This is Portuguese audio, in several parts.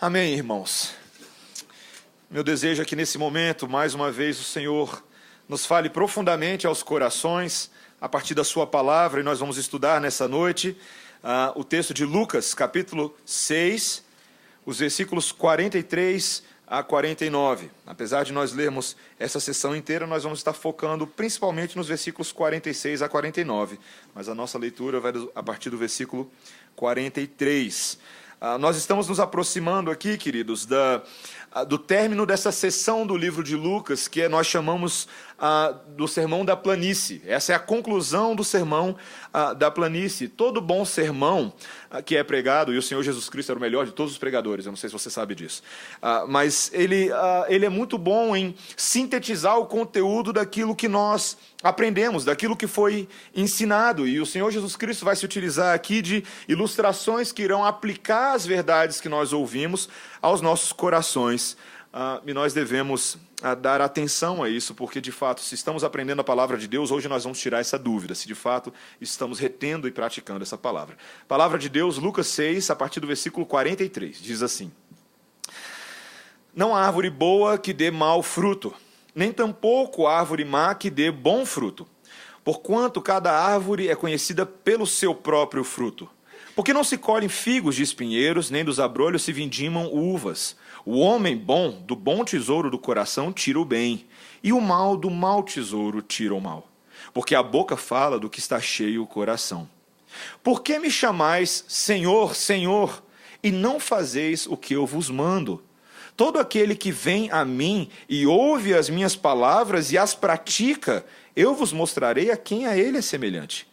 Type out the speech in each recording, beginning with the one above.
Amém, irmãos. Meu desejo é que nesse momento, mais uma vez, o Senhor nos fale profundamente aos corações, a partir da sua palavra, e nós vamos estudar nessa noite o texto de Lucas, capítulo 6, os versículos 43 a 49. Apesar de nós lermos essa sessão inteira, nós vamos estar focando principalmente nos versículos 46 a 49, mas a nossa leitura vai a partir do versículo 43. Nós estamos nos aproximando aqui, queridos, do término dessa sessão do livro de Lucas, que nós chamamos do Sermão da Planície. Essa é a conclusão do Sermão da Planície. Todo bom sermão que é pregado, e o Senhor Jesus Cristo era o melhor de todos os pregadores, eu não sei se você sabe disso, mas ele é muito bom em sintetizar o conteúdo daquilo que nós aprendemos, daquilo que foi ensinado, e o Senhor Jesus Cristo vai se utilizar aqui de ilustrações que irão aplicar as verdades que nós ouvimos aos nossos corações, e nós devemos dar atenção a isso, porque de fato, se estamos aprendendo a palavra de Deus, hoje nós vamos tirar essa dúvida, se de fato estamos retendo e praticando essa palavra. Palavra de Deus, Lucas 6, a partir do versículo 43, diz assim: Não há árvore boa que dê mau fruto, nem tampouco árvore má que dê bom fruto, porquanto cada árvore é conhecida pelo seu próprio fruto. Porque não se colhem figos de espinheiros, nem dos abrolhos se vindimam uvas. O homem bom, do bom tesouro do coração, tira o bem, e o mal do mau tesouro tira o mal. Porque a boca fala do que está cheio o coração. Por que me chamais Senhor, Senhor, e não fazeis o que eu vos mando? Todo aquele que vem a mim e ouve as minhas palavras e as pratica, eu vos mostrarei a quem a ele é semelhante.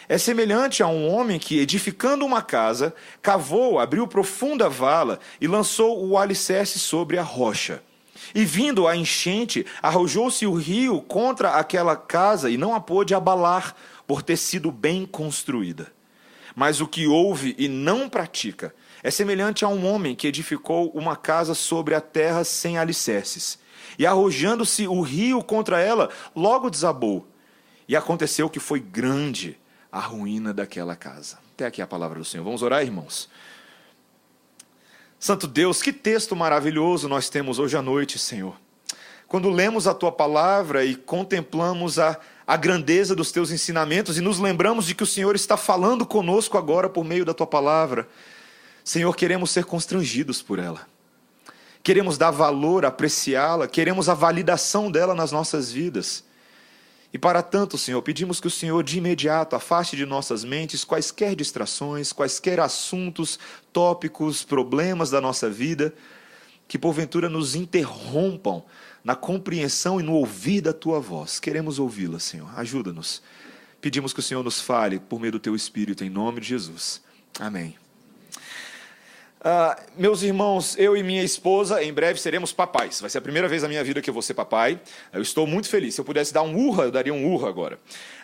É semelhante a um homem que, edificando uma casa, cavou, abriu profunda vala e lançou o alicerce sobre a rocha. E vindo a enchente, arrojou-se o rio contra aquela casa e não a pôde abalar, por ter sido bem construída. Mas o que ouve e não pratica é semelhante a um homem que edificou uma casa sobre a terra sem alicerces. E arrojando-se o rio contra ela, logo desabou. E aconteceu que foi grande a ruína daquela casa. Até aqui a palavra do Senhor. Vamos orar, irmãos? Santo Deus, que texto maravilhoso nós temos hoje à noite, Senhor. Quando lemos a Tua palavra e contemplamos a grandeza dos Teus ensinamentos e nos lembramos de que o Senhor está falando conosco agora por meio da Tua palavra, Senhor, queremos ser constrangidos por ela. Queremos dar valor, apreciá-la, queremos a validação dela nas nossas vidas. E para tanto, Senhor, pedimos que o Senhor de imediato afaste de nossas mentes quaisquer distrações, quaisquer assuntos, tópicos, problemas da nossa vida, que porventura nos interrompam na compreensão e no ouvir da Tua voz. Queremos ouvi-la, Senhor. Ajuda-nos. Pedimos que o Senhor nos fale por meio do Teu Espírito, em nome de Jesus. Amém. Meus irmãos, eu e minha esposa, em breve seremos papais. Vai ser a primeira vez na minha vida que eu vou ser papai. Eu estou muito feliz. Se eu pudesse dar um urra, eu daria um urra agora.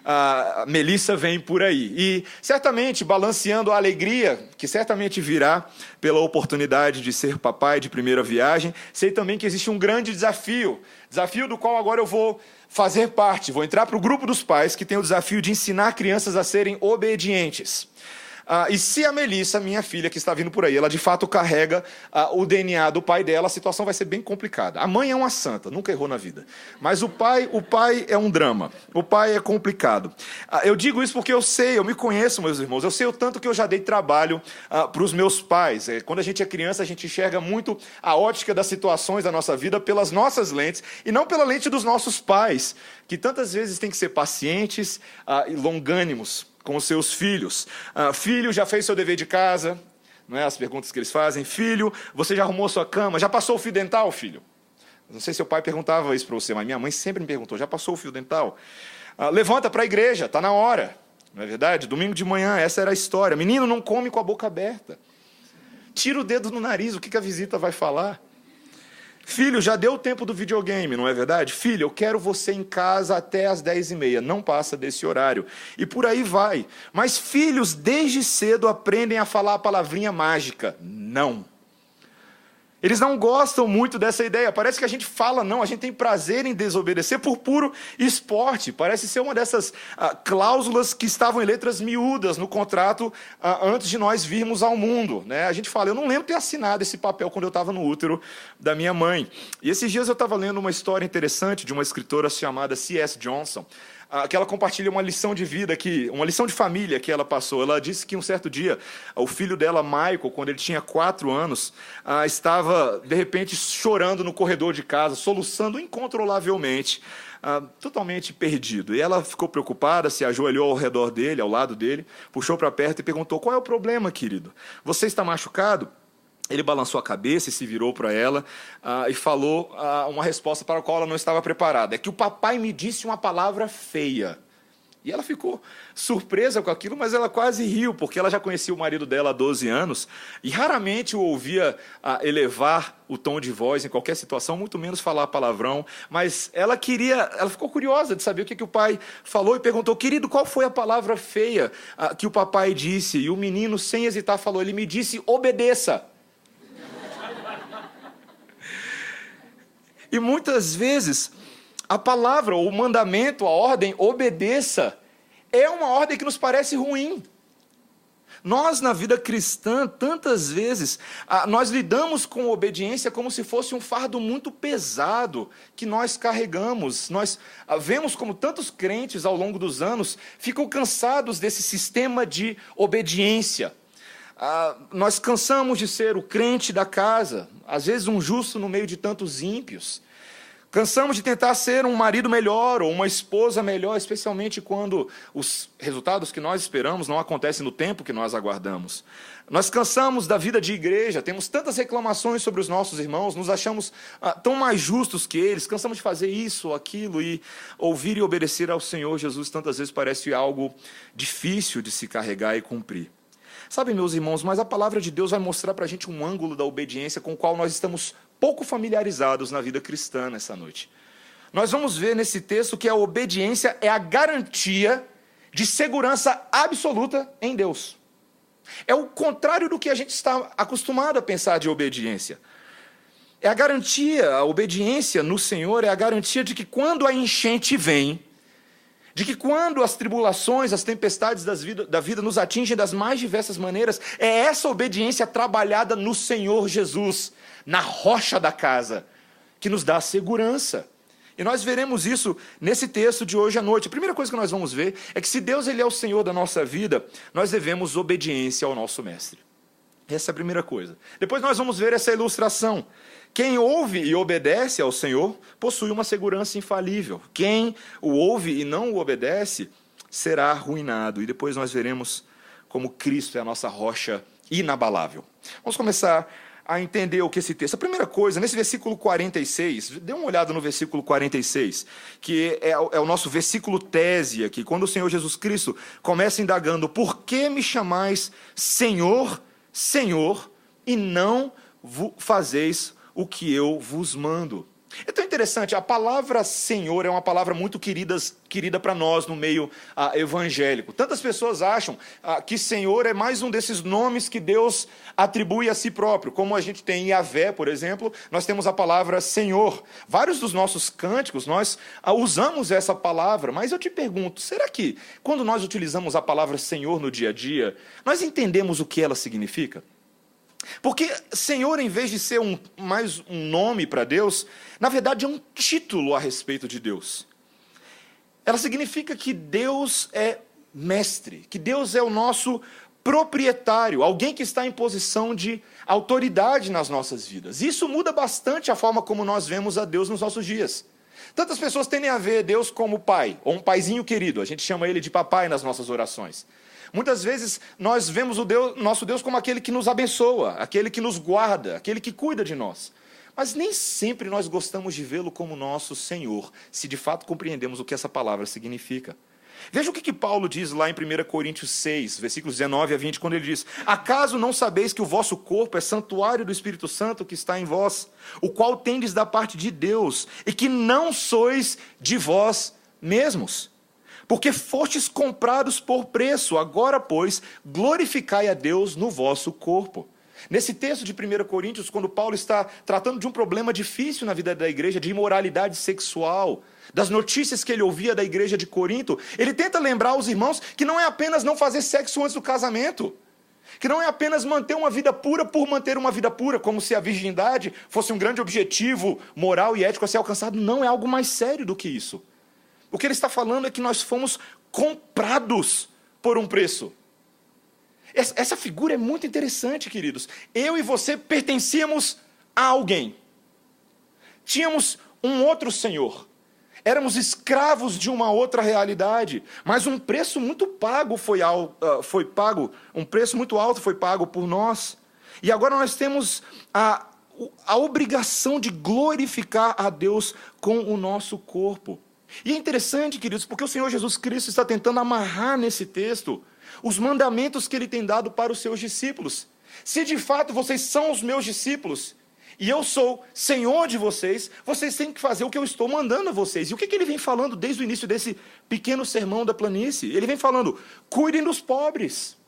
A Melissa vem por aí. E certamente, balanceando a alegria, que certamente virá pela oportunidade de ser papai de primeira viagem, sei também que existe um grande desafio. Desafio do qual agora eu vou fazer parte. Vou entrar para o grupo dos pais que tem o desafio de ensinar crianças a serem obedientes. E se a Melissa, minha filha que está vindo por aí, ela de fato carrega o DNA do pai dela, a situação vai ser bem complicada. A mãe é uma santa, nunca errou na vida. Mas o pai é um drama. O pai é complicado. Eu digo isso porque eu me conheço, meus irmãos. Eu sei o tanto que eu já dei trabalho para os meus pais. Quando a gente é criança, a gente enxerga muito a ótica das situações da nossa vida pelas nossas lentes e não pela lente dos nossos pais, que tantas vezes têm que ser pacientes e longânimos com os seus filhos. Filho, já fez seu dever de casa? Não é as perguntas que eles fazem. Filho, você já arrumou sua cama? Já passou o fio dental, filho? Não sei se seu pai perguntava isso para você, mas minha mãe sempre me perguntou, já passou o fio dental? Levanta para a igreja, está na hora. Não é verdade? Domingo de manhã, essa era a história. Menino, não come com a boca aberta. Tira o dedo no nariz, o que a visita vai falar? Filho, já deu o tempo do videogame, não é verdade? Filho, eu quero você em casa até às 10h30, não passa desse horário. E por aí vai. Mas filhos, desde cedo, aprendem a falar a palavrinha mágica, não. Eles não gostam muito dessa ideia. Parece que a gente fala, não, a gente tem prazer em desobedecer por puro esporte. Parece ser uma dessas cláusulas que estavam em letras miúdas no contrato antes de nós virmos ao mundo, né? A gente fala, eu não lembro de ter assinado esse papel quando eu estava no útero da minha mãe. E esses dias eu estava lendo uma história interessante de uma escritora chamada C.S. Johnson, que ela compartilha uma lição de vida, uma lição de família que ela passou. Ela disse que um certo dia, o filho dela, Michael, quando ele tinha 4 anos, estava, de repente, chorando no corredor de casa, soluçando incontrolavelmente, totalmente perdido. E ela ficou preocupada, se ajoelhou ao redor dele, ao lado dele, puxou para perto e perguntou, qual é o problema, querido? Você está machucado? Ele balançou a cabeça e se virou para ela e falou uma resposta para a qual ela não estava preparada. É que o papai me disse uma palavra feia. E ela ficou surpresa com aquilo, mas ela quase riu, porque ela já conhecia o marido dela há 12 anos e raramente o ouvia elevar o tom de voz em qualquer situação, muito menos falar palavrão. Mas ela ficou curiosa de saber o que o pai falou e perguntou, querido, qual foi a palavra feia que o papai disse? E o menino, sem hesitar, falou, ele me disse, obedeça. E muitas vezes, a palavra, o mandamento, a ordem, obedeça, é uma ordem que nos parece ruim. Nós, na vida cristã, tantas vezes, nós lidamos com obediência como se fosse um fardo muito pesado que nós carregamos. Nós vemos como tantos crentes, ao longo dos anos, ficam cansados desse sistema de obediência. Nós cansamos de ser o crente da casa, às vezes um justo no meio de tantos ímpios. Cansamos de tentar ser um marido melhor ou uma esposa melhor, especialmente quando os resultados que nós esperamos não acontecem no tempo que nós aguardamos. Nós cansamos da vida de igreja, temos tantas reclamações sobre os nossos irmãos, nos achamos tão mais justos que eles, cansamos de fazer isso ou aquilo, e ouvir e obedecer ao Senhor Jesus tantas vezes parece algo difícil de se carregar e cumprir. Sabe, meus irmãos, mas a palavra de Deus vai mostrar para a gente um ângulo da obediência com o qual nós estamos pouco familiarizados na vida cristã nessa noite. Nós vamos ver nesse texto que a obediência é a garantia de segurança absoluta em Deus. É o contrário do que a gente está acostumado a pensar de obediência. É a garantia, a obediência no Senhor é a garantia de que quando a enchente vem, de que quando as tribulações, as tempestades da vida nos atingem das mais diversas maneiras, é essa obediência trabalhada no Senhor Jesus, na rocha da casa, que nos dá segurança. E nós veremos isso nesse texto de hoje à noite. A primeira coisa que nós vamos ver é que se Deus ele é o Senhor da nossa vida, nós devemos obediência ao nosso Mestre. Essa é a primeira coisa. Depois nós vamos ver essa ilustração. Quem ouve e obedece ao Senhor possui uma segurança infalível. Quem o ouve e não o obedece será arruinado. E depois nós veremos como Cristo é a nossa rocha inabalável. Vamos começar a entender o que esse texto... A primeira coisa, nesse versículo 46, dê uma olhada no versículo 46, que é o nosso versículo tese aqui, quando o Senhor Jesus Cristo começa indagando, por que me chamais Senhor, Senhor, e não fazeis o que eu vos mando? É tão interessante, a palavra Senhor é uma palavra muito querida para nós no meio evangélico. Tantas pessoas acham que Senhor é mais um desses nomes que Deus atribui a si próprio. Como a gente tem Yahvé, por exemplo, nós temos a palavra Senhor. Vários dos nossos cânticos, nós usamos essa palavra, mas eu te pergunto, será que quando nós utilizamos a palavra Senhor no dia a dia, nós entendemos o que ela significa? Porque Senhor, em vez de ser mais um nome para Deus, na verdade é um título a respeito de Deus. Ela significa que Deus é mestre, que Deus é o nosso proprietário, alguém que está em posição de autoridade nas nossas vidas. Isso muda bastante a forma como nós vemos a Deus nos nossos dias. Tantas pessoas tendem a ver Deus como pai, ou um paizinho querido, a gente chama ele de papai nas nossas orações. Muitas vezes nós vemos nosso Deus como aquele que nos abençoa, aquele que nos guarda, aquele que cuida de nós. Mas nem sempre nós gostamos de vê-lo como nosso Senhor, se de fato compreendemos o que essa palavra significa. Veja o que Paulo diz lá em 1 Coríntios 6, versículos 19 a 20, quando ele diz: acaso não sabeis que o vosso corpo é santuário do Espírito Santo que está em vós, o qual tendes da parte de Deus, e que não sois de vós mesmos? Porque fostes comprados por preço, agora, pois, glorificai a Deus no vosso corpo. Nesse texto de 1 Coríntios, quando Paulo está tratando de um problema difícil na vida da igreja, de imoralidade sexual, das notícias que ele ouvia da igreja de Corinto, ele tenta lembrar aos irmãos que não é apenas não fazer sexo antes do casamento, que não é apenas manter uma vida pura por manter uma vida pura, como se a virgindade fosse um grande objetivo moral e ético a ser alcançado. Não, é algo mais sério do que isso. O que ele está falando é que nós fomos comprados por um preço. Essa figura é muito interessante, queridos. Eu e você pertencíamos a alguém. Tínhamos um outro senhor. Éramos escravos de uma outra realidade. Mas um preço muito pago foi pago. Um preço muito alto foi pago por nós. E agora nós temos a obrigação de glorificar a Deus com o nosso corpo. E é interessante, queridos, porque o Senhor Jesus Cristo está tentando amarrar nesse texto os mandamentos que ele tem dado para os seus discípulos. Se de fato vocês são os meus discípulos, e eu sou Senhor de vocês, vocês têm que fazer o que eu estou mandando a vocês. E o que ele vem falando desde o início desse pequeno sermão da planície? Ele vem falando: cuidem dos pobres,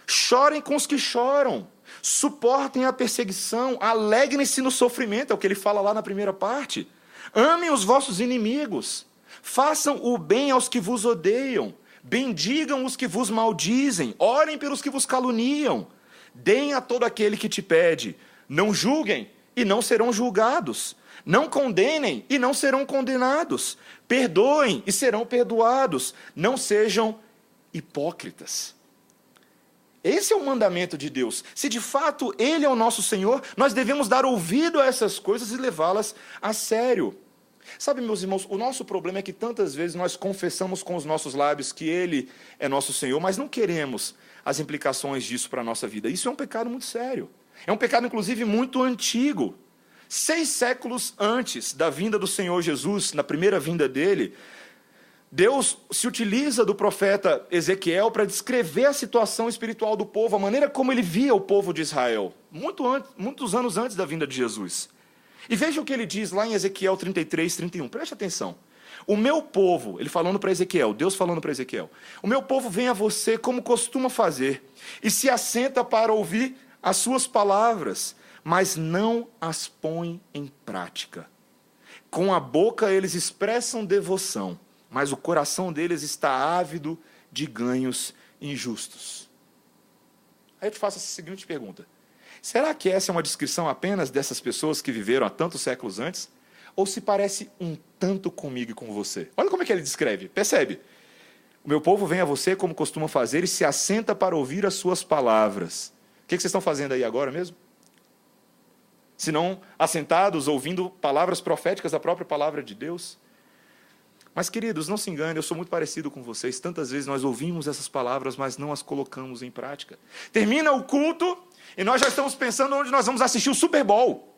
chorem com os que choram, suportem a perseguição, alegrem-se no sofrimento, é o que ele fala lá na primeira parte. Amem os vossos inimigos, façam o bem aos que vos odeiam, bendigam os que vos maldizem, orem pelos que vos caluniam, deem a todo aquele que te pede, não julguem e não serão julgados, não condenem e não serão condenados, perdoem e serão perdoados, não sejam hipócritas. Esse é o mandamento de Deus. Se de fato Ele é o nosso Senhor, nós devemos dar ouvido a essas coisas e levá-las a sério. Sabe, meus irmãos, o nosso problema é que tantas vezes nós confessamos com os nossos lábios que Ele é nosso Senhor, mas não queremos as implicações disso para a nossa vida. Isso é um pecado muito sério. É um pecado, inclusive, muito antigo. 6 séculos antes da vinda do Senhor Jesus, na primeira vinda dele, Deus se utiliza do profeta Ezequiel para descrever a situação espiritual do povo, a maneira como ele via o povo de Israel, muitos anos antes da vinda de Jesus. E veja o que ele diz lá em Ezequiel 33, 31. Preste atenção. O meu povo, ele falando para Ezequiel, Deus falando para Ezequiel, o meu povo vem a você como costuma fazer, e se assenta para ouvir as suas palavras, mas não as põe em prática. Com a boca eles expressam devoção, mas o coração deles está ávido de ganhos injustos. Aí eu te faço essa seguinte pergunta: será que essa é uma descrição apenas dessas pessoas que viveram há tantos séculos antes? Ou se parece um tanto comigo e com você? Olha como é que ele descreve, percebe? O meu povo vem a você como costuma fazer e se assenta para ouvir as suas palavras. O que vocês estão fazendo aí agora mesmo? Se não assentados, ouvindo palavras proféticas da própria palavra de Deus? Mas, queridos, não se engane, eu sou muito parecido com vocês. Tantas vezes nós ouvimos essas palavras, mas não as colocamos em prática. Termina o culto e nós já estamos pensando onde nós vamos assistir o Super Bowl.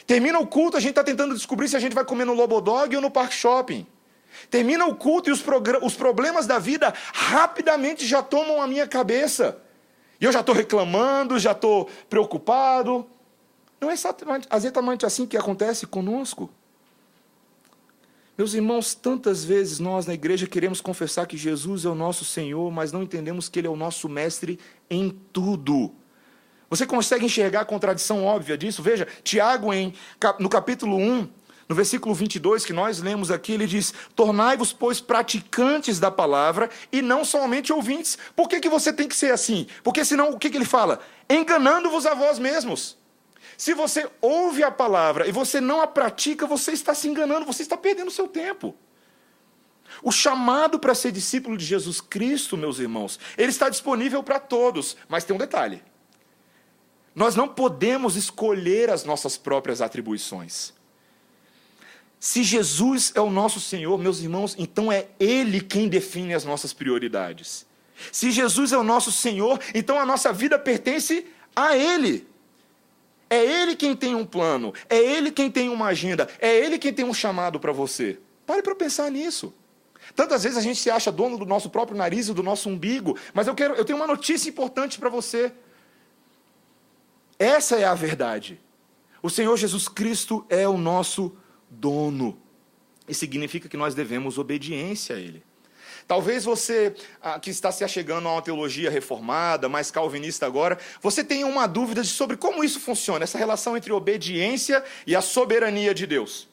Termina o culto, a gente está tentando descobrir se a gente vai comer no Lobodog ou no Park Shopping. Termina o culto e os problemas da vida rapidamente já tomam a minha cabeça. E eu já estou reclamando, já estou preocupado. Não é exatamente assim que acontece conosco. Meus irmãos, tantas vezes nós na igreja queremos confessar que Jesus é o nosso Senhor, mas não entendemos que Ele é o nosso mestre em tudo. Você consegue enxergar a contradição óbvia disso? Veja, Tiago, no capítulo 1, no versículo 22, que nós lemos aqui, ele diz: tornai-vos, pois, praticantes da palavra e não somente ouvintes. Por que você tem que ser assim? Porque senão, o que ele fala? Enganando-vos a vós mesmos. Se você ouve a palavra e você não a pratica, você está se enganando, você está perdendo o seu tempo. O chamado para ser discípulo de Jesus Cristo, meus irmãos, ele está disponível para todos, mas tem um detalhe. Nós não podemos escolher as nossas próprias atribuições. Se Jesus é o nosso Senhor, meus irmãos, então é Ele quem define as nossas prioridades. Se Jesus é o nosso Senhor, então a nossa vida pertence a Ele. É Ele quem tem um plano, é Ele quem tem uma agenda, é Ele quem tem um chamado para você. Pare para pensar nisso. Tantas vezes a gente se acha dono do nosso próprio nariz e do nosso umbigo, mas eu tenho uma notícia importante para você. Essa é a verdade. O Senhor Jesus Cristo é o nosso dono. E significa que nós devemos obediência a Ele. Talvez você, que está se achegando a uma teologia reformada, mais calvinista agora, você tenha uma dúvida sobre como isso funciona, essa relação entre obediência e a soberania de Deus.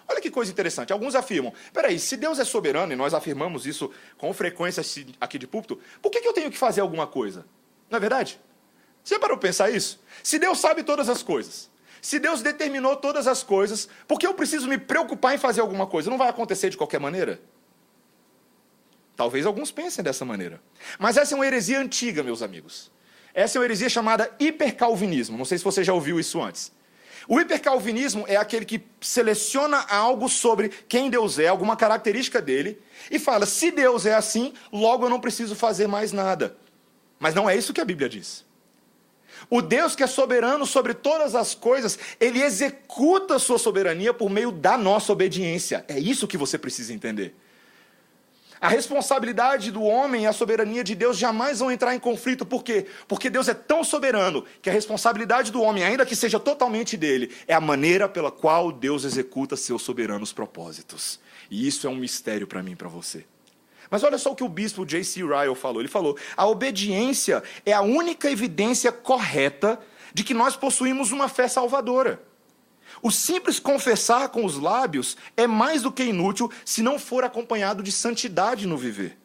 Olha que coisa interessante. Alguns afirmam, peraí, se Deus é soberano, e nós afirmamos isso com frequência aqui de púlpito, por que eu tenho que fazer alguma coisa? Não é verdade? Você parou para pensar isso? Se Deus sabe todas as coisas, se Deus determinou todas as coisas, por que eu preciso me preocupar em fazer alguma coisa? Não vai acontecer de qualquer maneira? Talvez alguns pensem dessa maneira. Mas essa é uma heresia antiga, meus amigos. Essa é uma heresia chamada hipercalvinismo. Não sei se você já ouviu isso antes. O hipercalvinismo é aquele que seleciona algo sobre quem Deus é, alguma característica dele, e fala, se Deus é assim, logo eu não preciso fazer mais nada. Mas não é isso que a Bíblia diz. O Deus que é soberano sobre todas as coisas, ele executa a sua soberania por meio da nossa obediência. É isso que você precisa entender. A responsabilidade do homem e a soberania de Deus jamais vão entrar em conflito. Por quê? Porque Deus é tão soberano que a responsabilidade do homem, ainda que seja totalmente dele, é a maneira pela qual Deus executa seus soberanos propósitos. E isso é um mistério para mim e para você. Mas olha só o que o bispo J.C. Ryle falou. Ele falou, a obediência é a única evidência correta de que nós possuímos uma fé salvadora. O simples confessar com os lábios é mais do que inútil se não for acompanhado de santidade no viver.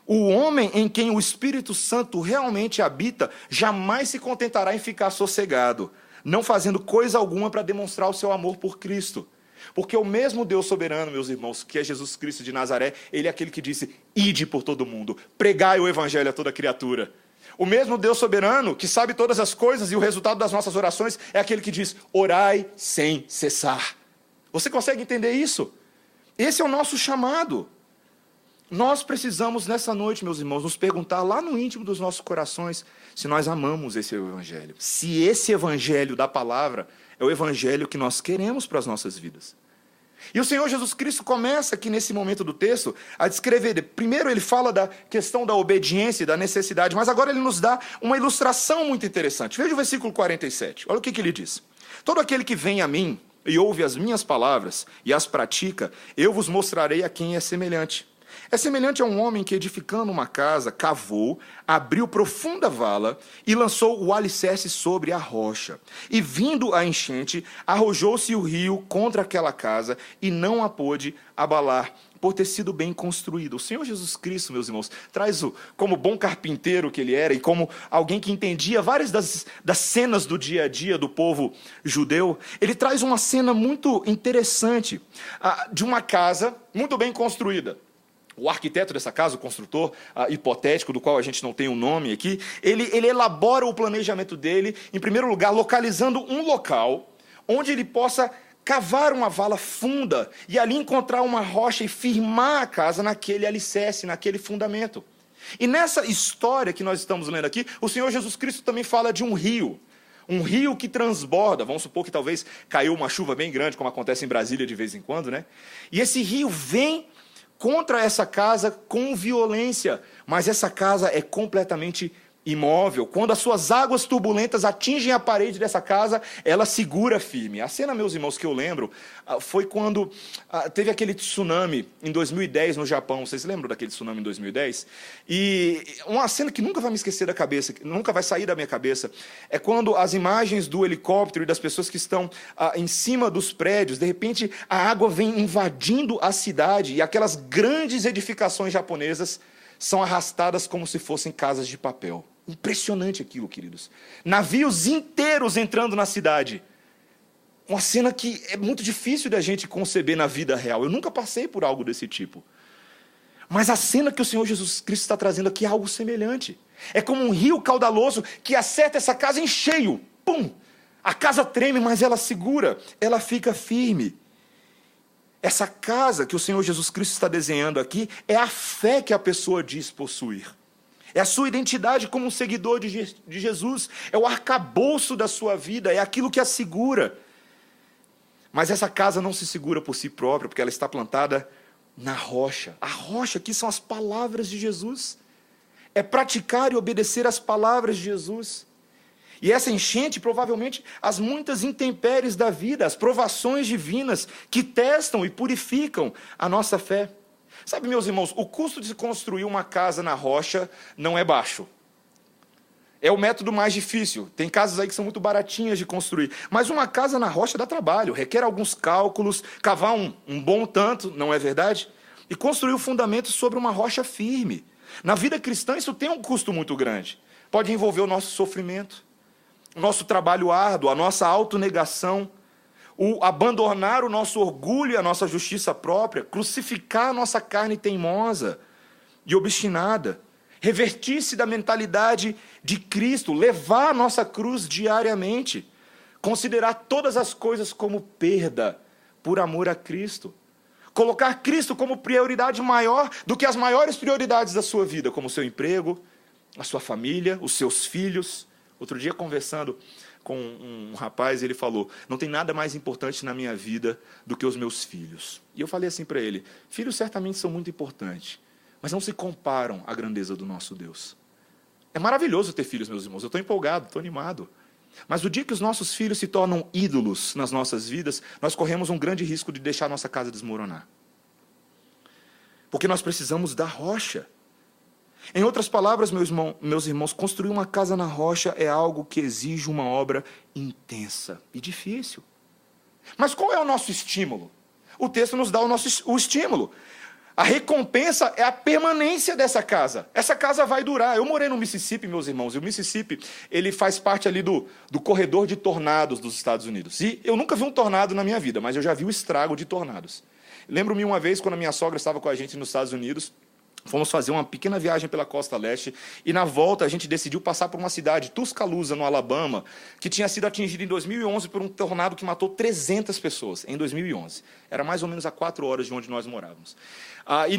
O homem em quem o Espírito Santo realmente habita jamais se contentará em ficar sossegado, não fazendo coisa alguma para demonstrar o seu amor por Cristo. Porque o mesmo Deus soberano, meus irmãos, que é Jesus Cristo de Nazaré, ele é aquele que disse, ide por todo mundo, pregai o evangelho a toda criatura. O mesmo Deus soberano, que sabe todas as coisas e o resultado das nossas orações, é aquele que diz, orai sem cessar. Você consegue entender isso? Esse é o nosso chamado. Nós precisamos, nessa noite, meus irmãos, nos perguntar lá no íntimo dos nossos corações, se nós amamos esse evangelho. Se esse evangelho da palavra é o evangelho que nós queremos para as nossas vidas. E o Senhor Jesus Cristo começa aqui nesse momento do texto a descrever. Primeiro ele fala da questão da obediência e da necessidade, mas agora ele nos dá uma ilustração muito interessante. Veja o versículo 47, olha o que ele diz. Todo aquele que vem a mim e ouve as minhas palavras e as pratica, eu vos mostrarei a quem é semelhante. É semelhante a um homem que, edificando uma casa, cavou, abriu profunda vala e lançou o alicerce sobre a rocha. E vindo a enchente, arrojou-se o rio contra aquela casa e não a pôde abalar, por ter sido bem construído. O Senhor Jesus Cristo, meus irmãos, traz como bom carpinteiro que ele era e como alguém que entendia várias das cenas do dia a dia do povo judeu, ele traz uma cena muito interessante de uma casa muito bem construída. O arquiteto dessa casa, o construtor hipotético, do qual a gente não tem um nome aqui, ele elabora o planejamento dele, em primeiro lugar, localizando um local onde ele possa cavar uma vala funda e ali encontrar uma rocha e firmar a casa naquele alicerce, naquele fundamento. E nessa história que nós estamos lendo aqui, o Senhor Jesus Cristo também fala de um rio que transborda. Vamos supor que talvez caiu uma chuva bem grande, como acontece em Brasília de vez em quando, né? E esse rio vem contra essa casa com violência, mas essa casa é completamente imóvel. Quando as suas águas turbulentas atingem a parede dessa casa, ela segura firme. A cena, meus irmãos, que eu lembro, foi quando teve aquele tsunami em 2010 no Japão. Vocês lembram daquele tsunami em 2010? E uma cena que nunca vai me esquecer da cabeça, nunca vai sair da minha cabeça, é quando as imagens do helicóptero e das pessoas que estão em cima dos prédios, de repente a água vem invadindo a cidade e aquelas grandes edificações japonesas são arrastadas como se fossem casas de papel. Impressionante aquilo, queridos. Navios inteiros entrando na cidade. Uma cena que é muito difícil da gente conceber na vida real. Eu nunca passei por algo desse tipo. Mas a cena que o Senhor Jesus Cristo está trazendo aqui é algo semelhante. É como um rio caudaloso que acerta essa casa em cheio. Pum! A casa treme, mas ela segura. Ela fica firme. Essa casa que o Senhor Jesus Cristo está desenhando aqui é a fé que a pessoa diz possuir. É a sua identidade como um seguidor de Jesus. É o arcabouço da sua vida, é aquilo que a segura. Mas essa casa não se segura por si própria, porque ela está plantada na rocha. A rocha aqui são as palavras de Jesus. É praticar e obedecer às palavras de Jesus. E essa enchente, provavelmente, as muitas intempéries da vida, as provações divinas que testam e purificam a nossa fé. Sabe, meus irmãos, o custo de construir uma casa na rocha não é baixo. É o método mais difícil. Tem casas aí que são muito baratinhas de construir. Mas uma casa na rocha dá trabalho, requer alguns cálculos, cavar um bom tanto, não é verdade? E construir o fundamento sobre uma rocha firme. Na vida cristã isso tem um custo muito grande. Pode envolver o nosso sofrimento, o nosso trabalho árduo, a nossa autonegação, o abandonar o nosso orgulho e a nossa justiça própria, crucificar a nossa carne teimosa e obstinada, revertir-se da mentalidade de Cristo, levar a nossa cruz diariamente, considerar todas as coisas como perda por amor a Cristo, colocar Cristo como prioridade maior do que as maiores prioridades da sua vida, como o seu emprego, a sua família, os seus filhos. Outro dia, conversando com um rapaz, ele falou: não tem nada mais importante na minha vida do que os meus filhos. E eu falei assim para ele: filhos certamente são muito importantes, mas não se comparam à grandeza do nosso Deus. É maravilhoso ter filhos, meus irmãos, eu estou empolgado, estou animado. Mas o dia que os nossos filhos se tornam ídolos nas nossas vidas, nós corremos um grande risco de deixar a nossa casa desmoronar. Porque nós precisamos da rocha. Em outras palavras, meus irmãos, construir uma casa na rocha é algo que exige uma obra intensa e difícil. Mas qual é o nosso estímulo? O texto nos dá o estímulo. A recompensa é a permanência dessa casa. Essa casa vai durar. Eu morei no Mississippi, meus irmãos, e o Mississippi ele faz parte ali do corredor de tornados dos Estados Unidos. E eu nunca vi um tornado na minha vida, mas eu já vi o estrago de tornados. Lembro-me uma vez, quando a minha sogra estava com a gente nos Estados Unidos, fomos fazer uma pequena viagem pela costa leste, e na volta a gente decidiu passar por uma cidade, Tuscaloosa, no Alabama, que tinha sido atingida em 2011 por um tornado que matou 300 pessoas, em 2011. Era mais ou menos a 4 horas de onde nós morávamos. E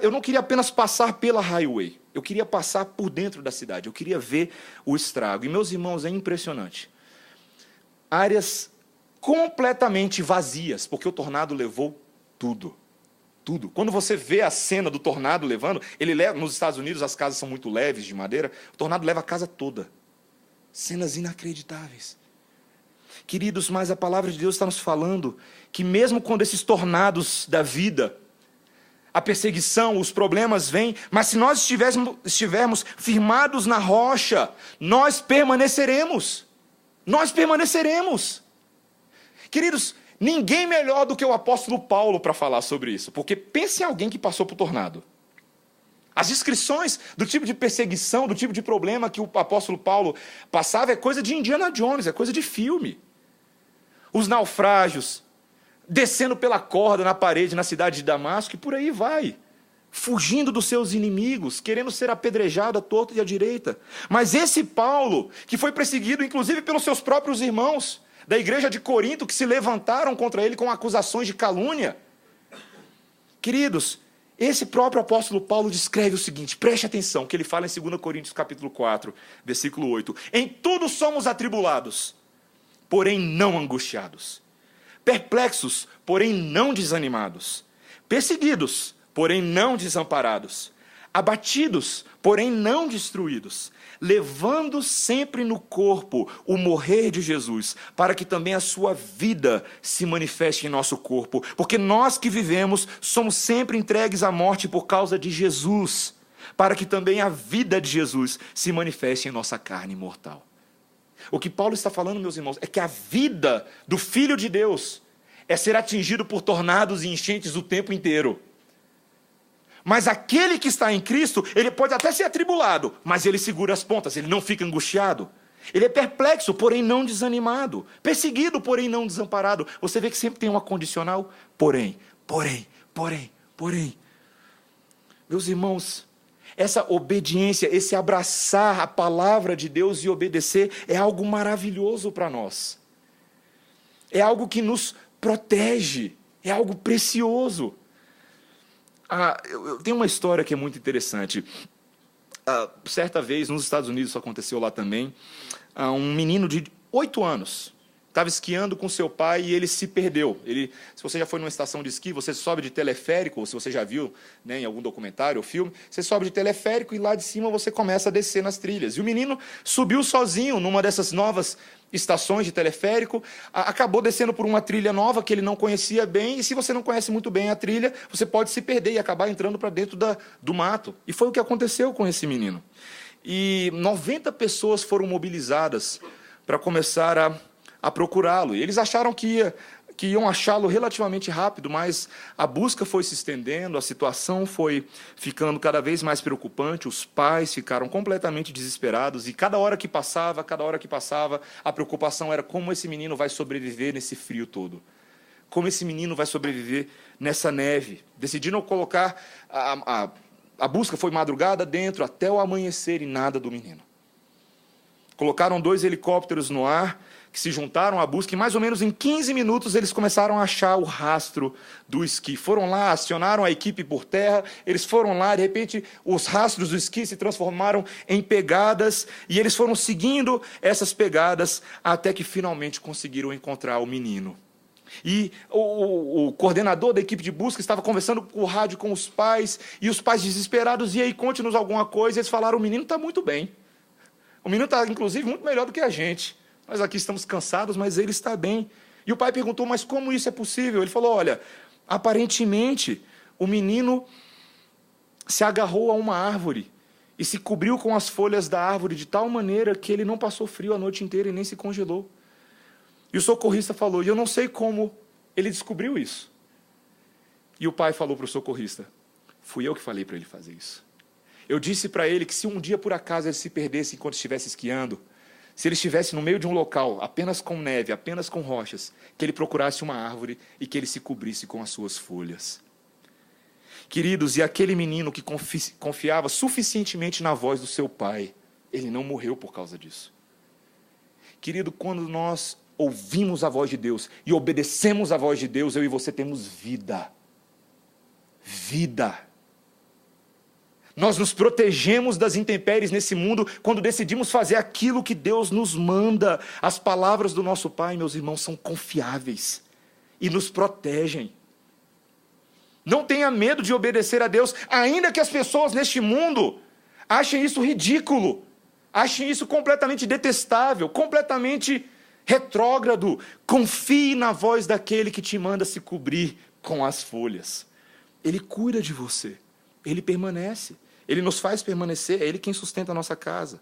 eu não queria apenas passar pela highway, eu queria passar por dentro da cidade, eu queria ver o estrago. E, meus irmãos, é impressionante. Áreas completamente vazias, porque o tornado levou tudo. Tudo. Quando você vê a cena do tornado levando, ele leva, nos Estados Unidos as casas são muito leves de madeira, o tornado leva a casa toda. Cenas inacreditáveis. Queridos, mas a palavra de Deus está nos falando que mesmo quando esses tornados da vida, a perseguição, os problemas vêm, mas se nós estivermos firmados na rocha, nós permaneceremos. Nós permaneceremos. Queridos, ninguém melhor do que o apóstolo Paulo para falar sobre isso, porque pense em alguém que passou por tornado. As descrições do tipo de perseguição, do tipo de problema que o apóstolo Paulo passava é coisa de Indiana Jones, é coisa de filme. Os naufrágios, descendo pela corda na parede na cidade de Damasco, e por aí vai. Fugindo dos seus inimigos, querendo ser apedrejado à torta e à direita. Mas esse Paulo, que foi perseguido inclusive pelos seus próprios irmãos da igreja de Corinto, que se levantaram contra ele com acusações de calúnia. Queridos, esse próprio apóstolo Paulo descreve o seguinte, preste atenção, que ele fala em 2 Coríntios capítulo 4, versículo 8. Em tudo somos atribulados, porém não angustiados. Perplexos, porém não desanimados. Perseguidos, porém não desamparados. Abatidos, porém não destruídos, levando sempre no corpo o morrer de Jesus, para que também a sua vida se manifeste em nosso corpo, porque nós que vivemos somos sempre entregues à morte por causa de Jesus, para que também a vida de Jesus se manifeste em nossa carne mortal. O que Paulo está falando, meus irmãos, é que a vida do Filho de Deus é ser atingido por tornados e enchentes o tempo inteiro. Mas aquele que está em Cristo, ele pode até ser atribulado, mas ele segura as pontas, ele não fica angustiado. Ele é perplexo, porém não desanimado. Perseguido, porém não desamparado. Você vê que sempre tem uma condicional. Porém. Meus irmãos, essa obediência, esse abraçar a palavra de Deus e obedecer é algo maravilhoso para nós. É algo que nos protege, é algo precioso. Eu tenho uma história que é muito interessante. Certa vez, nos Estados Unidos, isso aconteceu lá também, um menino de 8 anos, estava esquiando com seu pai e ele se perdeu. Se você já foi numa estação de esqui, você sobe de teleférico, ou se você já viu, né, em algum documentário ou filme, você sobe de teleférico e lá de cima você começa a descer nas trilhas. E o menino subiu sozinho numa dessas novas estações de teleférico, acabou descendo por uma trilha nova que ele não conhecia bem, e se você não conhece muito bem a trilha, você pode se perder e acabar entrando para dentro do mato. E foi o que aconteceu com esse menino. E 90 pessoas foram mobilizadas para começar a procurá-lo. E eles acharam que iam achá-lo relativamente rápido, mas a busca foi se estendendo, a situação foi ficando cada vez mais preocupante, os pais ficaram completamente desesperados, e cada hora que passava, a preocupação era como esse menino vai sobreviver nesse frio todo. Como esse menino vai sobreviver nessa neve. Decidiram colocar... A busca foi madrugada dentro, até o amanhecer, e nada do menino. Colocaram 2 helicópteros no ar, que se juntaram à busca, e mais ou menos em 15 minutos eles começaram a achar o rastro do esqui. Foram lá, acionaram a equipe por terra, eles foram lá, de repente os rastros do esqui se transformaram em pegadas, e eles foram seguindo essas pegadas até que finalmente conseguiram encontrar o menino. E o coordenador da equipe de busca estava conversando por rádio com os pais, e os pais desesperados: e aí, conte-nos alguma coisa. Eles falaram: o menino está muito bem. O menino está, inclusive, muito melhor do que a gente. Nós aqui estamos cansados, mas ele está bem. E o pai perguntou: mas como isso é possível? Ele falou: olha, aparentemente, o menino se agarrou a uma árvore e se cobriu com as folhas da árvore de tal maneira que ele não passou frio a noite inteira e nem se congelou. E o socorrista falou: e eu não sei como ele descobriu isso. E o pai falou para o socorrista: fui eu que falei para ele fazer isso. Eu disse para ele que se um dia por acaso ele se perdesse enquanto estivesse esquiando, se ele estivesse no meio de um local apenas com neve, apenas com rochas, que ele procurasse uma árvore e que ele se cobrisse com as suas folhas. Queridos, e aquele menino que confiava suficientemente na voz do seu pai, ele não morreu por causa disso. Querido, quando nós ouvimos a voz de Deus e obedecemos a voz de Deus, eu e você temos vida. Vida. Nós nos protegemos das intempéries nesse mundo quando decidimos fazer aquilo que Deus nos manda. As palavras do nosso Pai, meus irmãos, são confiáveis e nos protegem. Não tenha medo de obedecer a Deus, ainda que as pessoas neste mundo achem isso ridículo, achem isso completamente detestável, completamente retrógrado. Confie na voz daquele que te manda se cobrir com as folhas. Ele cuida de você, ele permanece, ele nos faz permanecer, é ele quem sustenta a nossa casa.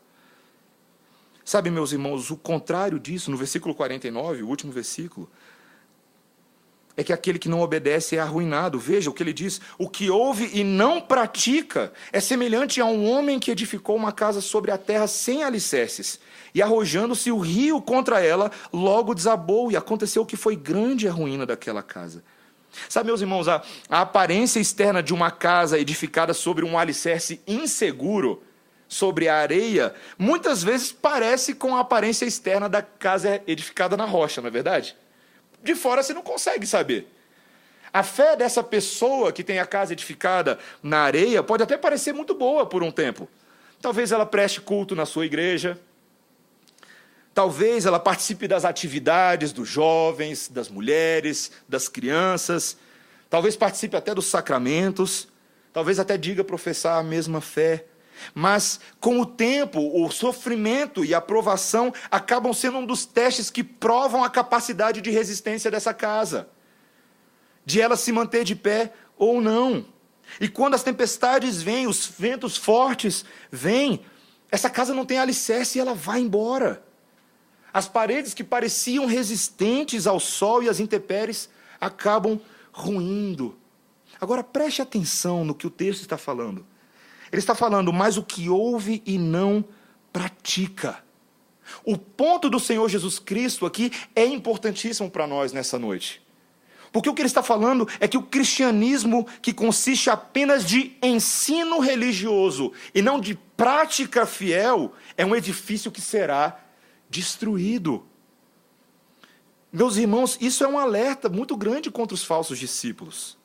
Sabe, meus irmãos, o contrário disso, no versículo 49, o último versículo, é que aquele que não obedece é arruinado. Veja o que ele diz: o que ouve e não pratica é semelhante a um homem que edificou uma casa sobre a terra sem alicerces, e arrojando-se o rio contra ela, logo desabou, e aconteceu que foi grande a ruína daquela casa. Sabe, meus irmãos, a aparência externa de uma casa edificada sobre um alicerce inseguro, sobre a areia, muitas vezes parece com a aparência externa da casa edificada na rocha, não é verdade? De fora você não consegue saber. A fé dessa pessoa que tem a casa edificada na areia pode até parecer muito boa por um tempo. Talvez ela preste culto na sua igreja. Talvez ela participe das atividades dos jovens, das mulheres, das crianças. Talvez participe até dos sacramentos. Talvez até diga professar a mesma fé. Mas, com o tempo, o sofrimento e a provação acabam sendo um dos testes que provam a capacidade de resistência dessa casa, de ela se manter de pé ou não. E quando as tempestades vêm, os ventos fortes vêm, essa casa não tem alicerce e ela vai embora. As paredes que pareciam resistentes ao sol e às intempéries acabam ruindo. Agora preste atenção no que o texto está falando. Ele está falando: mas o que ouve e não pratica. O ponto do Senhor Jesus Cristo aqui é importantíssimo para nós nessa noite. Porque o que ele está falando é que o cristianismo, que consiste apenas de ensino religioso e não de prática fiel, é um edifício que será destruído. Meus irmãos, isso é um alerta muito grande contra os falsos discípulos.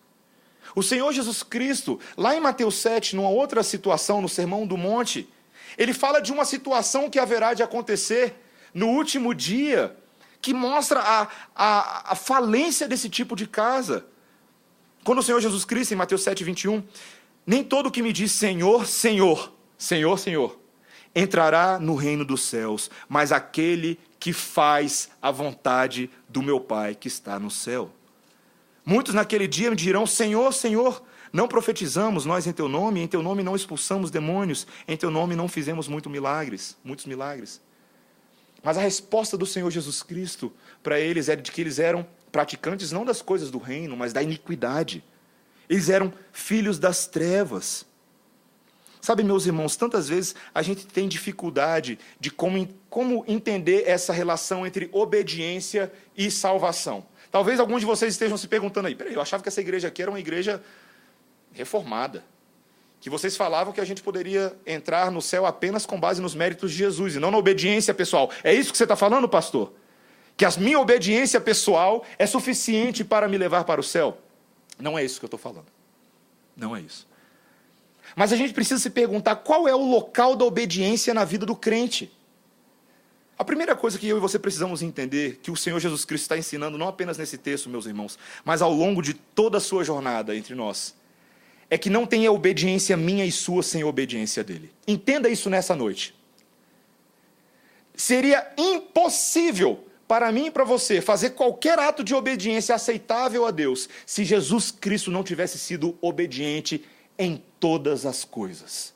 O Senhor Jesus Cristo, lá em Mateus 7, numa outra situação, no Sermão do Monte, ele fala de uma situação que haverá de acontecer no último dia, que mostra a falência desse tipo de casa. Quando o Senhor Jesus Cristo, em Mateus 7:21, nem todo que me diz Senhor, Senhor, Senhor, Senhor, entrará no reino dos céus, mas aquele que faz a vontade do meu Pai que está no céu. Muitos naquele dia me dirão, Senhor, Senhor, não profetizamos nós em teu nome não expulsamos demônios, em teu nome não fizemos muitos milagres. Mas a resposta do Senhor Jesus Cristo para eles era de que eles eram praticantes não das coisas do reino, mas da iniquidade. Eles eram filhos das trevas. Sabe, meus irmãos, tantas vezes a gente tem dificuldade de como entender essa relação entre obediência e salvação. Talvez alguns de vocês estejam se perguntando aí, peraí, eu achava que essa igreja aqui era uma igreja reformada, que vocês falavam que a gente poderia entrar no céu apenas com base nos méritos de Jesus, e não na obediência pessoal. É isso que você está falando, pastor? Que a minha obediência pessoal é suficiente para me levar para o céu? Não é isso que eu estou falando. Não é isso. Mas a gente precisa se perguntar qual é o local da obediência na vida do crente. A primeira coisa que eu e você precisamos entender, que o Senhor Jesus Cristo está ensinando, não apenas nesse texto, meus irmãos, mas ao longo de toda a sua jornada entre nós, é que não tem obediência minha e sua sem a obediência dele. Entenda isso nessa noite. Seria impossível para mim e para você fazer qualquer ato de obediência aceitável a Deus se Jesus Cristo não tivesse sido obediente em todas as coisas.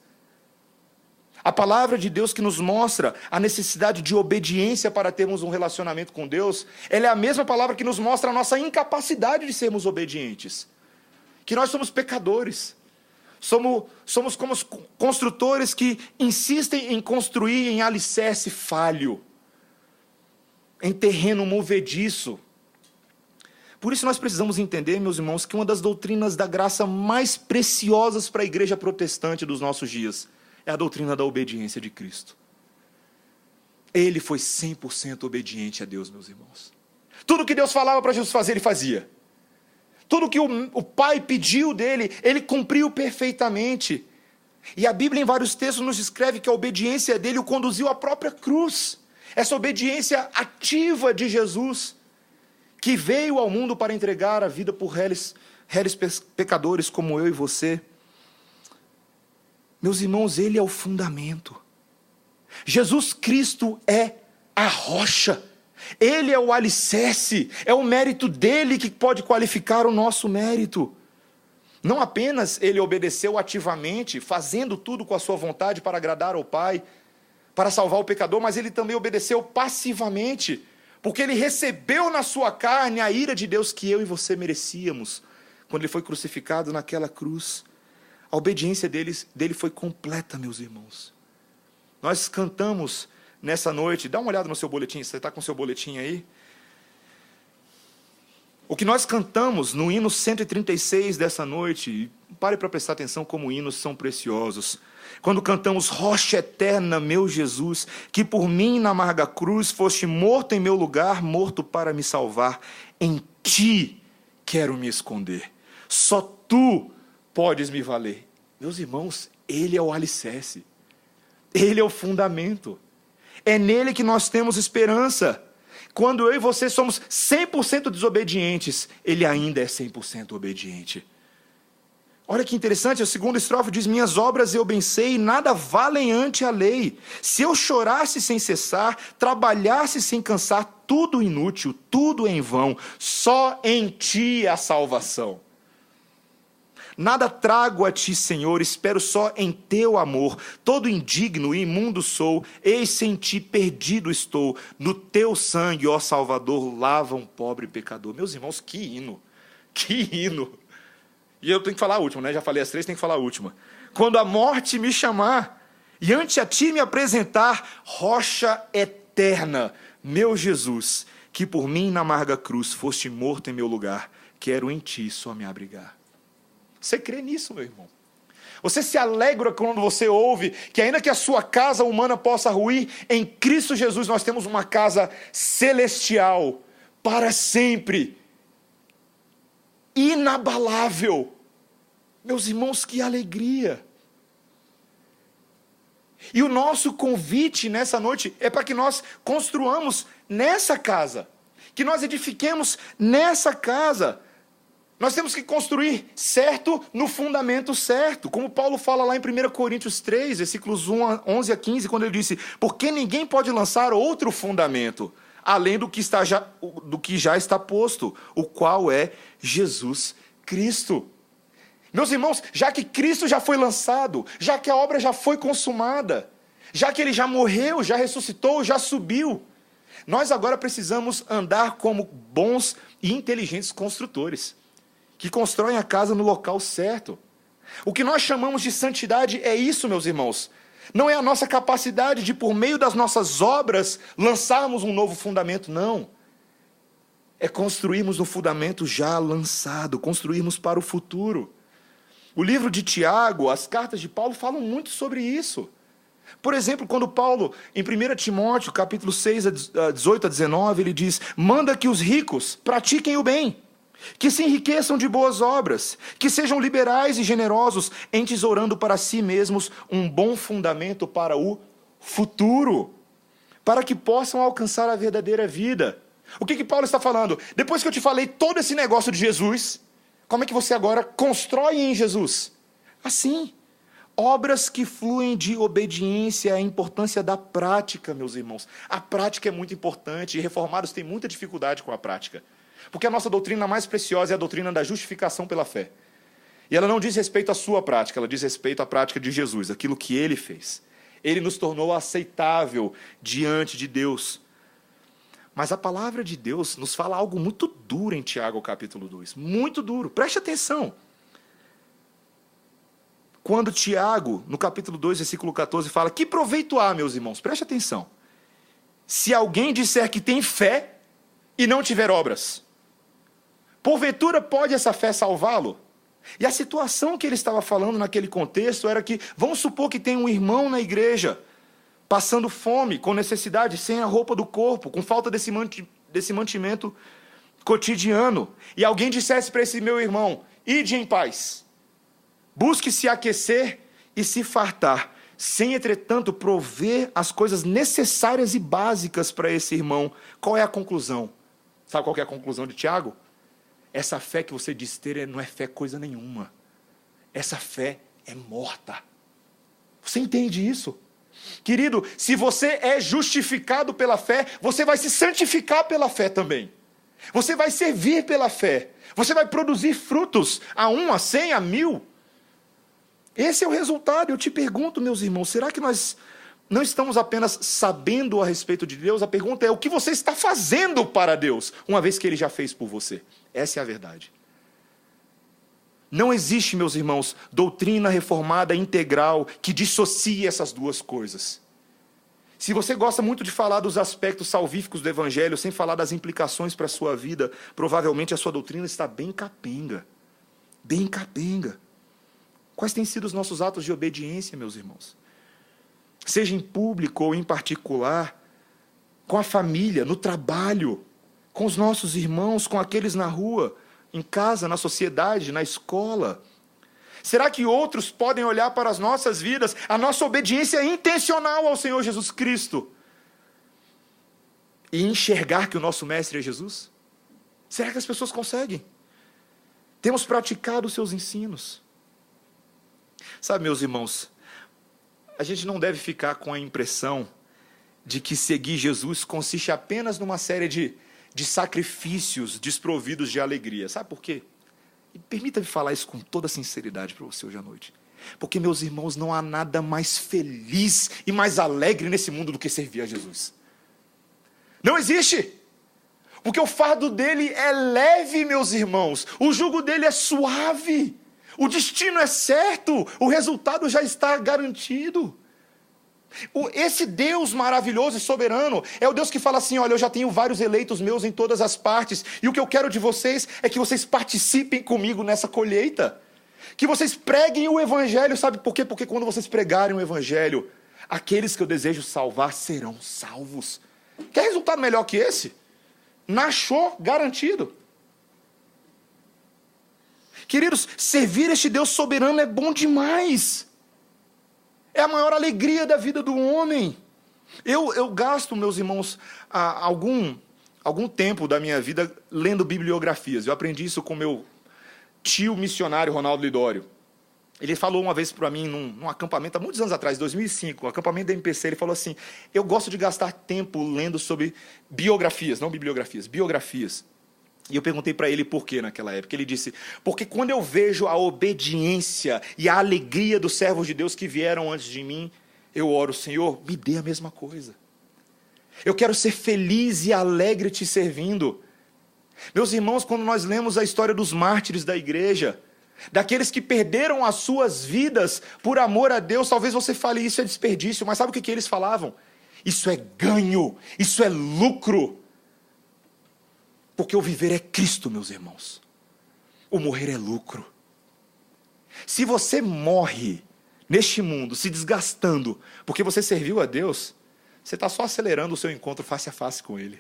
A palavra de Deus que nos mostra a necessidade de obediência para termos um relacionamento com Deus, ela é a mesma palavra que nos mostra a nossa incapacidade de sermos obedientes. Que nós somos pecadores. Somos como os construtores que insistem em construir em alicerce falho, em terreno movediço. Por isso nós precisamos entender, meus irmãos, que uma das doutrinas da graça mais preciosas para a igreja protestante dos nossos dias é a doutrina da obediência de Cristo. Ele foi 100% obediente a Deus, meus irmãos. Tudo que Deus falava para Jesus fazer, ele fazia. Tudo que o Pai pediu dele, ele cumpriu perfeitamente. E a Bíblia, em vários textos, nos descreve que a obediência dele o conduziu à própria cruz. Essa obediência ativa de Jesus, que veio ao mundo para entregar a vida por réis pecadores como eu e você. Meus irmãos, ele é o fundamento. Jesus Cristo é a rocha. Ele é o alicerce. É o mérito dele que pode qualificar o nosso mérito. Não apenas ele obedeceu ativamente, fazendo tudo com a sua vontade para agradar ao Pai, para salvar o pecador, mas ele também obedeceu passivamente, porque ele recebeu na sua carne a ira de Deus que eu e você merecíamos, quando ele foi crucificado naquela cruz. A obediência dele foi completa, meus irmãos. Nós cantamos nessa noite, dá uma olhada no seu boletim, você está com o seu boletim aí? O que nós cantamos no hino 136 dessa noite, pare para prestar atenção como hinos são preciosos. Quando cantamos, rocha eterna, meu Jesus, que por mim na amarga cruz foste morto em meu lugar, morto para me salvar. Em ti quero me esconder. Só tu podes me valer. Meus irmãos, ele é o alicerce. Ele é o fundamento. É nele que nós temos esperança. Quando eu e você somos 100% desobedientes, ele ainda é 100% obediente. Olha que interessante, a segunda estrofe diz, minhas obras eu bem sei, nada valem ante a lei. Se eu chorasse sem cessar, trabalhasse sem cansar, tudo inútil, tudo em vão, só em ti a salvação. Nada trago a ti, Senhor, espero só em teu amor. Todo indigno e imundo sou, eis em ti perdido estou. No teu sangue, ó Salvador, lava um pobre pecador. Meus irmãos, que hino, que hino. E eu tenho que falar a última, né? Já falei as três, tenho que falar a última. Quando a morte me chamar, e ante a ti me apresentar, rocha eterna, meu Jesus, que por mim na amarga cruz foste morto em meu lugar, quero em ti só me abrigar. Você crê nisso, meu irmão? Você se alegra quando você ouve que ainda que a sua casa humana possa ruir, em Cristo Jesus nós temos uma casa celestial, para sempre, inabalável. Meus irmãos, que alegria! E o nosso convite nessa noite é para que nós construamos nessa casa, que nós edifiquemos nessa casa. Nós temos que construir certo no fundamento certo. Como Paulo fala lá em 1 Coríntios 3, versículos 11 a 15, quando ele disse: porque ninguém pode lançar outro fundamento, além do que já está posto, o qual é Jesus Cristo. Meus irmãos, já que Cristo já foi lançado, já que a obra já foi consumada, já que ele já morreu, já ressuscitou, já subiu, nós agora precisamos andar como bons e inteligentes construtores, que constroem a casa no local certo. O que nós chamamos de santidade é isso, meus irmãos. Não é a nossa capacidade de, por meio das nossas obras, lançarmos um novo fundamento, não. É construirmos um fundamento já lançado, construirmos para o futuro. O livro de Tiago, as cartas de Paulo falam muito sobre isso. Por exemplo, quando Paulo, em 1 Timóteo, capítulo 6, 18 a 19, ele diz: manda que os ricos pratiquem o bem, que se enriqueçam de boas obras, que sejam liberais e generosos, entesourando para si mesmos um bom fundamento para o futuro, para que possam alcançar a verdadeira vida. O que Paulo está falando? Depois que eu te falei todo esse negócio de Jesus, como é que você agora constrói em Jesus? Assim, obras que fluem de obediência, a importância da prática, meus irmãos. A prática é muito importante e reformados têm muita dificuldade com a prática. Porque a nossa doutrina mais preciosa é a doutrina da justificação pela fé. E ela não diz respeito à sua prática, ela diz respeito à prática de Jesus, aquilo que ele fez. Ele nos tornou aceitável diante de Deus. Mas a palavra de Deus nos fala algo muito duro em Tiago, capítulo 2. Muito duro. Preste atenção. Quando Tiago, no capítulo 2, versículo 14, fala: que proveito há, meus irmãos? Preste atenção. Se alguém disser que tem fé e não tiver obras, porventura pode essa fé salvá-lo? E a situação que ele estava falando naquele contexto era que, vamos supor que tem um irmão na igreja, passando fome, com necessidade, sem a roupa do corpo, com falta desse mantimento cotidiano, e alguém dissesse para esse meu irmão: ide em paz, busque se aquecer e se fartar, sem entretanto prover as coisas necessárias e básicas para esse irmão. Qual é a conclusão? Sabe qual é a conclusão de Tiago? Essa fé que você diz ter não é fé coisa nenhuma. Essa fé é morta. Você entende isso? Querido, se você é justificado pela fé, você vai se santificar pela fé também. Você vai servir pela fé. Você vai produzir frutos a 1, a 100, a 1000. Esse é o resultado. Eu te pergunto, meus irmãos, será que nós não estamos apenas sabendo a respeito de Deus? A pergunta é: o que você está fazendo para Deus, uma vez que Ele já fez por você? Essa é a verdade. Não existe, meus irmãos, doutrina reformada integral que dissocie essas duas coisas. Se você gosta muito de falar dos aspectos salvíficos do Evangelho, sem falar das implicações para a sua vida, provavelmente a sua doutrina está bem capenga. Bem capenga. Quais têm sido os nossos atos de obediência, meus irmãos? Seja em público ou em particular, com a família, no trabalho, com os nossos irmãos, com aqueles na rua, em casa, na sociedade, na escola. Será que outros podem olhar para as nossas vidas, a nossa obediência intencional ao Senhor Jesus Cristo, e enxergar que o nosso mestre é Jesus? Será que as pessoas conseguem? Temos praticado os seus ensinos? Sabe, meus irmãos, a gente não deve ficar com a impressão de que seguir Jesus consiste apenas numa série de sacrifícios desprovidos de alegria. Sabe por quê? E permita-me falar isso com toda sinceridade para você hoje à noite. Porque, meus irmãos, não há nada mais feliz e mais alegre nesse mundo do que servir a Jesus. Não existe! Porque o fardo dele é leve, meus irmãos. O jugo dele é suave. O destino é certo. O resultado já está garantido. Esse Deus maravilhoso e soberano é o Deus que fala assim: olha, eu já tenho vários eleitos meus em todas as partes, e o que eu quero de vocês é que vocês participem comigo nessa colheita, que vocês preguem o Evangelho. Sabe por quê? Porque quando vocês pregarem o Evangelho, aqueles que eu desejo salvar serão salvos. Quer resultado melhor que esse? Nachou, garantido. Queridos, servir este Deus soberano é bom demais. É a maior alegria da vida do homem. Eu gasto, meus irmãos, algum algum tempo da minha vida lendo bibliografias. Eu aprendi isso com meu tio missionário, Ronaldo Lidório. Ele falou uma vez para mim, num acampamento, há muitos anos atrás, 2005, um acampamento da MPC, ele falou assim, eu gosto de gastar tempo lendo sobre biografias, não bibliografias, biografias. E eu perguntei para ele por quê naquela época. Ele disse, porque quando eu vejo a obediência e a alegria dos servos de Deus que vieram antes de mim, eu oro, Senhor, me dê a mesma coisa. Eu quero ser feliz e alegre te servindo. Meus irmãos, quando nós lemos a história dos mártires da igreja, daqueles que perderam as suas vidas por amor a Deus, talvez você fale, isso é desperdício, mas sabe o que eles falavam? Isso é ganho, isso é lucro. Porque o viver é Cristo, meus irmãos. O morrer é lucro. Se você morre neste mundo, se desgastando, porque você serviu a Deus, você está só acelerando o seu encontro face a face com Ele.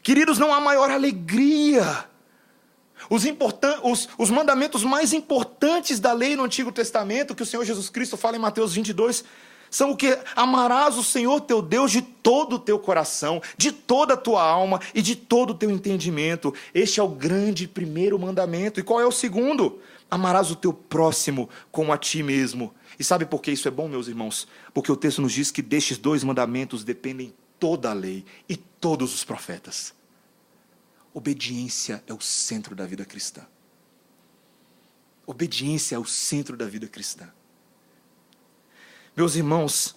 Queridos, não há maior alegria. Os mandamentos mais importantes da lei no Antigo Testamento, que o Senhor Jesus Cristo fala em Mateus 22, são o que? Amarás o Senhor teu Deus de todo o teu coração, de toda a tua alma e de todo o teu entendimento. Este é o grande primeiro mandamento. E qual é o segundo? Amarás o teu próximo como a ti mesmo. E sabe por que isso é bom, meus irmãos? Porque o texto nos diz que destes 2 mandamentos dependem toda a lei e todos os profetas. Obediência é o centro da vida cristã. Obediência é o centro da vida cristã. Meus irmãos,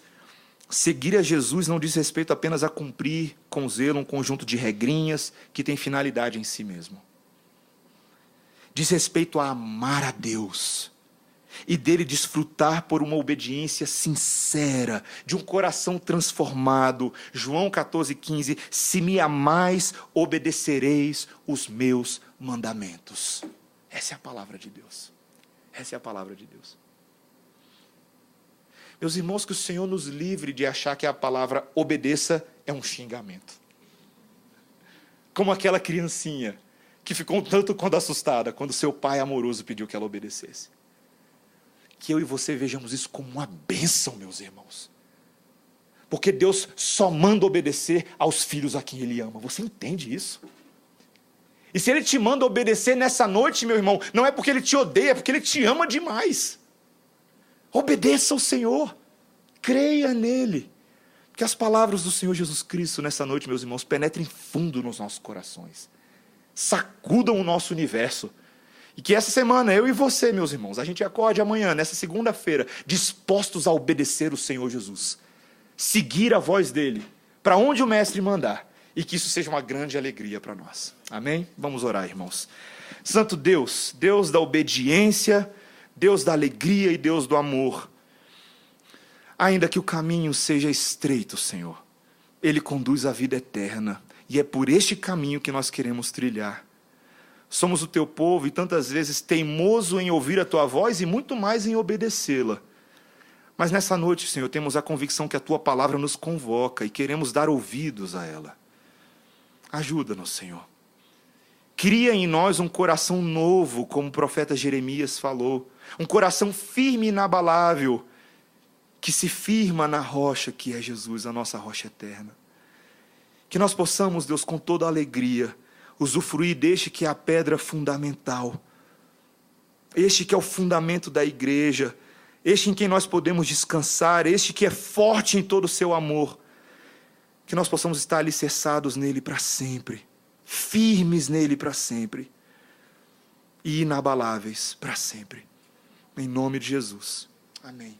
seguir a Jesus não diz respeito apenas a cumprir com zelo um conjunto de regrinhas que tem finalidade em si mesmo. Diz respeito a amar a Deus e dele desfrutar por uma obediência sincera, de um coração transformado. João 14,15, se me amais, obedecereis os meus mandamentos. Essa é a palavra de Deus. Essa é a palavra de Deus. Meus irmãos, que o Senhor nos livre de achar que a palavra obedeça é um xingamento. Como aquela criancinha que ficou um tanto quanto assustada quando seu pai amoroso pediu que ela obedecesse. Que eu e você vejamos isso como uma bênção, meus irmãos. Porque Deus só manda obedecer aos filhos a quem Ele ama. Você entende isso? E se Ele te manda obedecer nessa noite, meu irmão, não é porque Ele te odeia, é porque Ele te ama demais. Obedeça ao Senhor, creia nele, que as palavras do Senhor Jesus Cristo nessa noite, meus irmãos, penetrem fundo nos nossos corações, sacudam o nosso universo, e que essa semana, eu e você, meus irmãos, a gente acorde amanhã, nessa segunda-feira, dispostos a obedecer o Senhor Jesus, seguir a voz dele, para onde o Mestre mandar, e que isso seja uma grande alegria para nós. Amém? Vamos orar, irmãos. Santo Deus, Deus da obediência, Deus da alegria e Deus do amor. Ainda que o caminho seja estreito, Senhor, Ele conduz à vida eterna, e é por este caminho que nós queremos trilhar. Somos o Teu povo e tantas vezes teimoso em ouvir a Tua voz e muito mais em obedecê-la. Mas nessa noite, Senhor, temos a convicção que a Tua palavra nos convoca e queremos dar ouvidos a ela. Ajuda-nos, Senhor. Cria em nós um coração novo, como o profeta Jeremias falou. Um coração firme e inabalável, que se firma na rocha que é Jesus, a nossa rocha eterna. Que nós possamos, Deus, com toda a alegria, usufruir deste que é a pedra fundamental. Este que é o fundamento da igreja. Este em quem nós podemos descansar. Este que é forte em todo o seu amor. Que nós possamos estar alicerçados nele para sempre. Firmes nele para sempre. E inabaláveis para sempre. Em nome de Jesus. Amém.